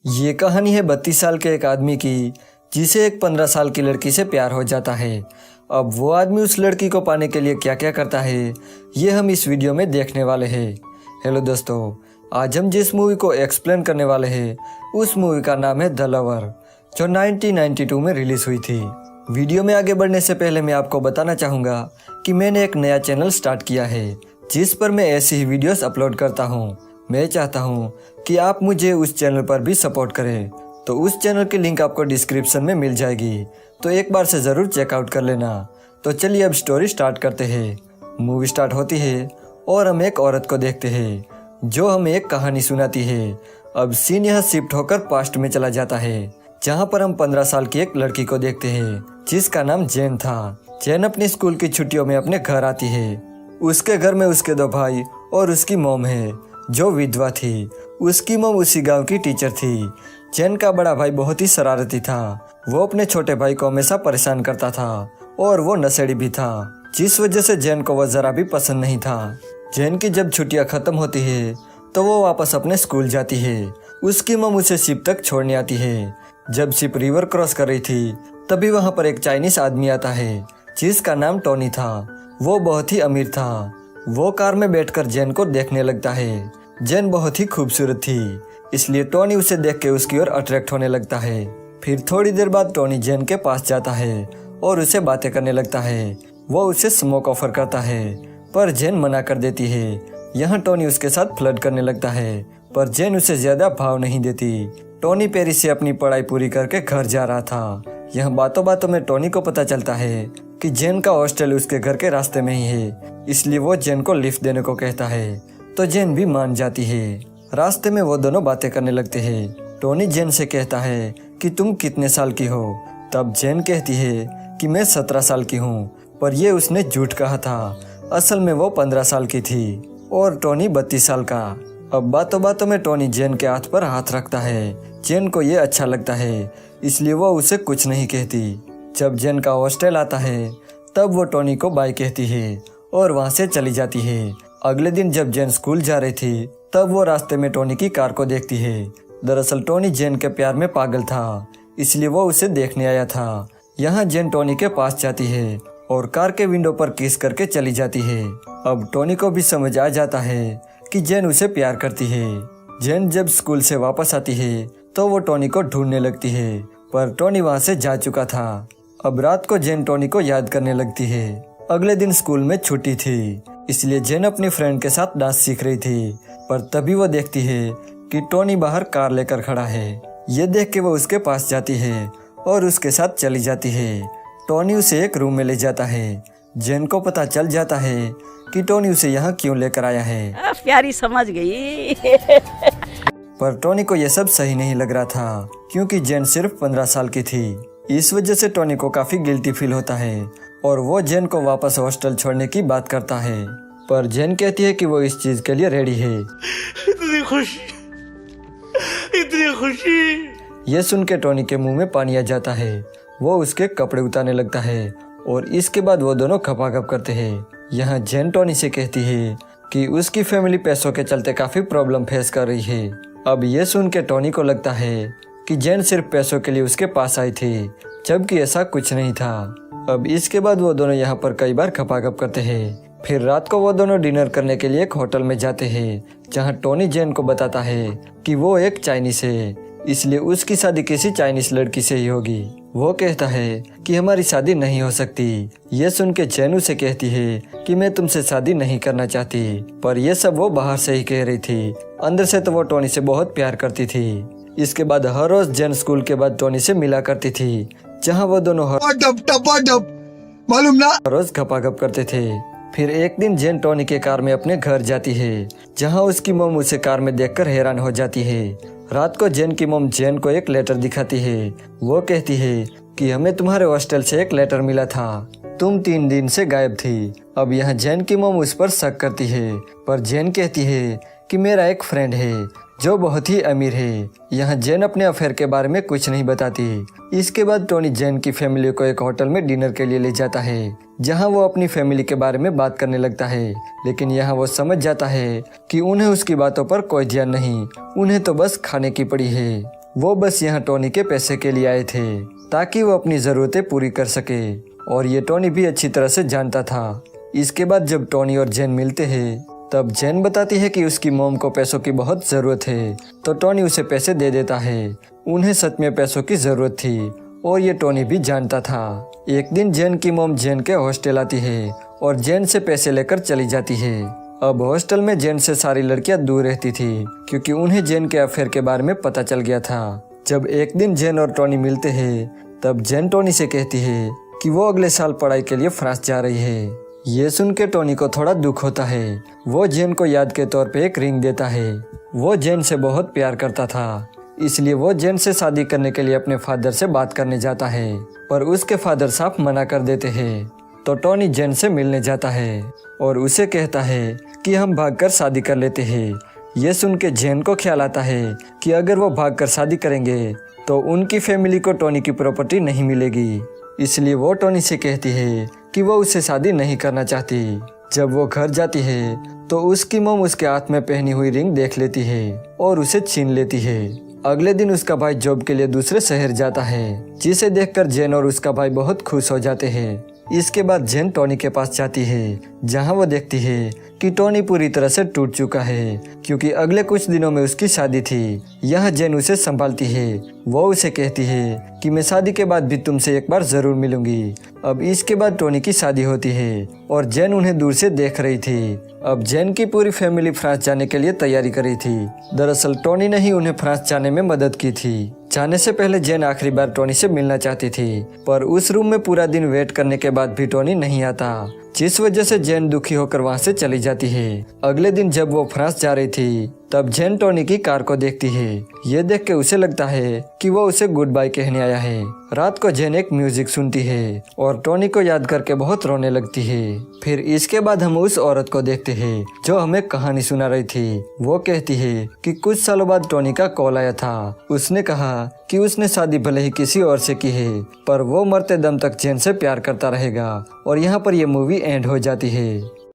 ये कहानी है 32 साल के एक आदमी की जिसे एक 15 साल की लड़की से प्यार हो जाता है। अब वो आदमी उस लड़की को पाने के लिए क्या क्या करता है ये हम इस वीडियो में देखने वाले हैं। हेलो दोस्तों, आज हम जिस मूवी को एक्सप्लेन करने वाले हैं उस मूवी का नाम है द लवर, जो 1992 में रिलीज हुई थी। वीडियो में आगे बढ़ने से पहले मैं आपको बताना चाहूँगा कि मैंने एक नया चैनल स्टार्ट किया है जिस पर मैं ऐसी ही वीडियोस अपलोड करता हूँ। मैं चाहता हूँ कि आप मुझे उस चैनल पर भी सपोर्ट करें, तो उस चैनल की लिंक आपको डिस्क्रिप्शन में मिल जाएगी, तो एक बार से ज़रूर चेकआउट कर लेना। तो चलिए अब स्टोरी स्टार्ट करते हैं। मूवी स्टार्ट होती है और हम एक औरत को देखते हैं जो हमें एक कहानी सुनाती है। अब सीन यहाँ शिफ्ट होकर पास्ट में चला जाता है, जहाँ पर हम 15 साल की एक लड़की को देखते हैं जिसका नाम जैन था। जैन अपनी स्कूल की छुट्टियों में अपने घर आती है। उसके घर में उसके 2 भाई और उसकी मॉम है जो विधवा थी। उसकी मॉम उसी गांव की टीचर थी। जैन का बड़ा भाई बहुत ही शरारती था। वो अपने छोटे भाई को हमेशा परेशान करता था और वो नशेड़ी भी था, जिस वजह से जैन को वह जरा भी पसंद नहीं था। जैन की जब छुट्टियां खत्म होती है तो वो वापस अपने स्कूल जाती है। उसकी मॉम उसे शिप तक छोड़ने आती है। जब शिप रिवर क्रॉस कर रही थी तभी वहाँ पर एक चाइनीस आदमी आता है जिसका नाम टोनी था। वो बहुत ही अमीर था। वो कार में बैठकर जैन को देखने लगता है। जैन बहुत ही खूबसूरत थी, इसलिए टोनी उसे देख के उसकी ओर अट्रैक्ट होने लगता है। फिर थोड़ी देर बाद टोनी जैन के पास जाता है और उसे बातें करने लगता है। वो उसे स्मोक ऑफर करता है पर जैन मना कर देती है। यहाँ टोनी उसके साथ फ्लर्ट करने लगता है पर जैन उसे ज्यादा भाव नहीं देती। टोनी पेरिस से अपनी पढ़ाई पूरी करके घर जा रहा था। यहाँ बातों बातों में टोनी को पता चलता है कि जैन का हॉस्टल उसके घर के रास्ते में ही है, इसलिए वो जैन को लिफ्ट देने को कहता है, तो जैन भी मान जाती है। रास्ते में वो दोनों बातें करने लगते हैं। टोनी जैन से कहता है कि तुम कितने साल की हो? तब जैन कहती है कि मैं 17 साल की हूँ, पर ये उसने झूठ कहा था। असल में वो 15 साल की थी और टोनी 32 साल का। अब बातों बातों में टोनी जैन के हाथ पर हाथ रखता है। जैन को ये अच्छा लगता है, इसलिए वो उसे कुछ नहीं कहती। जब जैन का हॉस्टल आता है तब वो टोनी को बाय कहती है और वहाँ से चली जाती है। अगले दिन जब जैन स्कूल जा रही थी तब वो रास्ते में टोनी की कार को देखती है। दरअसल टोनी जैन के प्यार में पागल था, इसलिए वो उसे देखने आया था। यहाँ जैन टोनी के पास जाती है और कार के विंडो पर किस करके चली जाती है। अब टोनी को भी समझ आ जाता है कि जैन उसे प्यार करती है। जैन जब स्कूल से वापस आती है तो वो टोनी को ढूंढने लगती है, पर टोनी वहाँ से जा चुका था। अब रात को जैन टोनी को याद करने लगती है। अगले दिन स्कूल में छुट्टी थी, इसलिए जैन अपनी फ्रेंड के साथ डांस सीख रही थी, पर तभी वो देखती है कि टोनी बाहर कार लेकर खड़ा है। ये देख के वो उसके पास जाती है और उसके साथ चली जाती है। टोनी उसे एक रूम में ले जाता है। जैन को पता चल जाता है कि टोनी उसे यहाँ क्यों लेकर आया है। प्यारी समझ गई। पर टोनी को यह सब सही नहीं लग रहा था, क्योंकि जैन सिर्फ 15 साल की थी। इस वजह से टोनी को काफी गिल्टी फील होता है और वो जैन को वापस हॉस्टल छोड़ने की बात करता है, पर जैन कहती है कि वो इस चीज के लिए रेडी है। इतनी खुशी। ये सुन के टोनी के मुंह में पानी आ जाता है। वो उसके कपड़े उतारने लगता है और इसके बाद वो दोनों खपाखप करते हैं। यहाँ जैन टोनी से कहती है कि उसकी फैमिली पैसों के चलते काफी प्रॉब्लम फेस कर रही है। अब ये सुन के टोनी को लगता है कि जैन सिर्फ पैसों के लिए उसके पास आई थी, जबकि ऐसा कुछ नहीं था। अब इसके बाद वो दोनों यहाँ पर कई बार खपाखप करते हैं। फिर रात को वो दोनों डिनर करने के लिए एक होटल में जाते हैं, जहाँ टोनी जैन को बताता है कि वो एक चाइनीस है, इसलिए उसकी शादी किसी चाइनीस लड़की से ही होगी। वो कहता है कि हमारी शादी नहीं हो सकती। ये सुन के जैन उसे कहती है कि मैं तुमसे शादी नहीं करना चाहती, पर यह सब वो बाहर से ही कह रही थी। अंदर से तो वो टोनी से बहुत प्यार करती थी। इसके बाद हर रोज जैन स्कूल के बाद टोनी से मिला करती थी, जहाँ वो दोनों मालूम ना हर रोज खपाखप करते थे। फिर एक दिन जैन टोनी के कार में अपने घर जाती है, जहाँ उसकी मॉम उसे कार में देखकर हैरान हो जाती है। रात को जैन की मॉम जैन को एक लेटर दिखाती है। वो कहती है कि हमें तुम्हारे हॉस्टल से एक लेटर मिला था, तुम 3 दिन से गायब थी। अब यहाँ जैन की मॉम उस पर शक करती है, पर जैन कहती है कि मेरा एक फ्रेंड है जो बहुत ही अमीर है। यहाँ जैन अपने अफेयर के बारे में कुछ नहीं बताती। इसके बाद टोनी जैन की फैमिली को एक होटल में डिनर के लिए ले जाता है, जहाँ वो अपनी फैमिली के बारे में बात करने लगता है। लेकिन यहाँ वो समझ जाता है कि उन्हें उसकी बातों पर कोई ध्यान नहीं, उन्हें तो बस खाने की पड़ी है। वो बस यहाँ टोनी के पैसे के लिए आए थे ताकि वो अपनी ज़रूरतें पूरी कर सके, और ये टोनी भी अच्छी तरह से जानता था। इसके बाद जब टोनी और जेन मिलते हैं तब जेन बताती है कि उसकी मॉम को पैसों की बहुत ज़रूरत है, तो टोनी उसे पैसे दे देता है। उन्हें सच में पैसों की ज़रूरत थी और ये टोनी भी जानता था। एक दिन जेन की मॉम जेन के हॉस्टल आती है और जेन से पैसे लेकर चली जाती है। अब हॉस्टल में जेन से सारी लड़कियां दूर रहती थी क्योंकि उन्हें जेन के अफेयर के बारे में पता चल गया था। जब एक दिन जेन और टोनी मिलते हैं तब जेन टोनी से कहती है कि वो अगले साल पढ़ाई के लिए फ्रांस जा रही है। ये सुन के टोनी को थोड़ा दुख होता है। वो जेन को याद के तौर पे एक रिंग देता है। वो जेन से बहुत प्यार करता था, इसलिए वो जेन से शादी करने के लिए अपने फादर से बात करने जाता है, पर उसके फादर साफ मना कर देते हैं। तो टोनी जेन से मिलने जाता है और उसे कहता है कि हम भागकर शादी कर लेते हैं। ये सुन के जेन को ख्याल आता है कि अगर वो भागकर शादी करेंगे तो उनकी फैमिली को टोनी की प्रॉपर्टी नहीं मिलेगी, इसलिए वो टोनी से कहती है कि वो उससे शादी नहीं करना चाहती। जब वो घर जाती है तो उसकी मॉम उसके हाथ में पहनी हुई रिंग देख लेती है और उसे छीन लेती है। अगले दिन उसका भाई जॉब के लिए दूसरे शहर जाता है, जिसे देखकर जेन और उसका भाई बहुत खुश हो जाते हैं। इसके बाद जेन टोनी के पास जाती है, जहां वो देखती है कि टोनी पूरी तरह से टूट चुका है क्योंकि अगले कुछ दिनों में उसकी शादी थी। यहाँ जेन उसे संभालती है। वो उसे कहती है कि मैं शादी के बाद भी तुमसे एक बार जरूर मिलूंगी। अब इसके बाद टोनी की शादी होती है और जेन उन्हें दूर से देख रही थी। अब जेन की पूरी फैमिली फ्रांस जाने के लिए तैयारी कर रही थी। दरअसल टोनी ने ही उन्हें फ्रांस जाने में मदद की थी। जाने से पहले जेन आखिरी बार टोनी से मिलना चाहती थी, पर उस रूम में पूरा दिन वेट करने के बाद भी टोनी नहीं आता, जिस वजह से जेन दुखी होकर वहां से चली जाती है। अगले दिन जब वो फ्रांस जा रही थी तब जेन टोनी की कार को देखती है। ये देख के उसे लगता है कि वो उसे गुड बाय कहने आया है। रात को जेन एक म्यूजिक सुनती है और टोनी को याद करके बहुत रोने लगती है। फिर इसके बाद हम उस औरत को देखते हैं जो हमें कहानी सुना रही थी। वो कहती है कि कुछ सालों बाद टोनी का कॉल आया था। उसने कहा कि उसने शादी भले ही किसी और से की है, पर वो मरते दम तक जेन से प्यार करता रहेगा। और यहाँ पर यह मूवी एंड हो जाती है।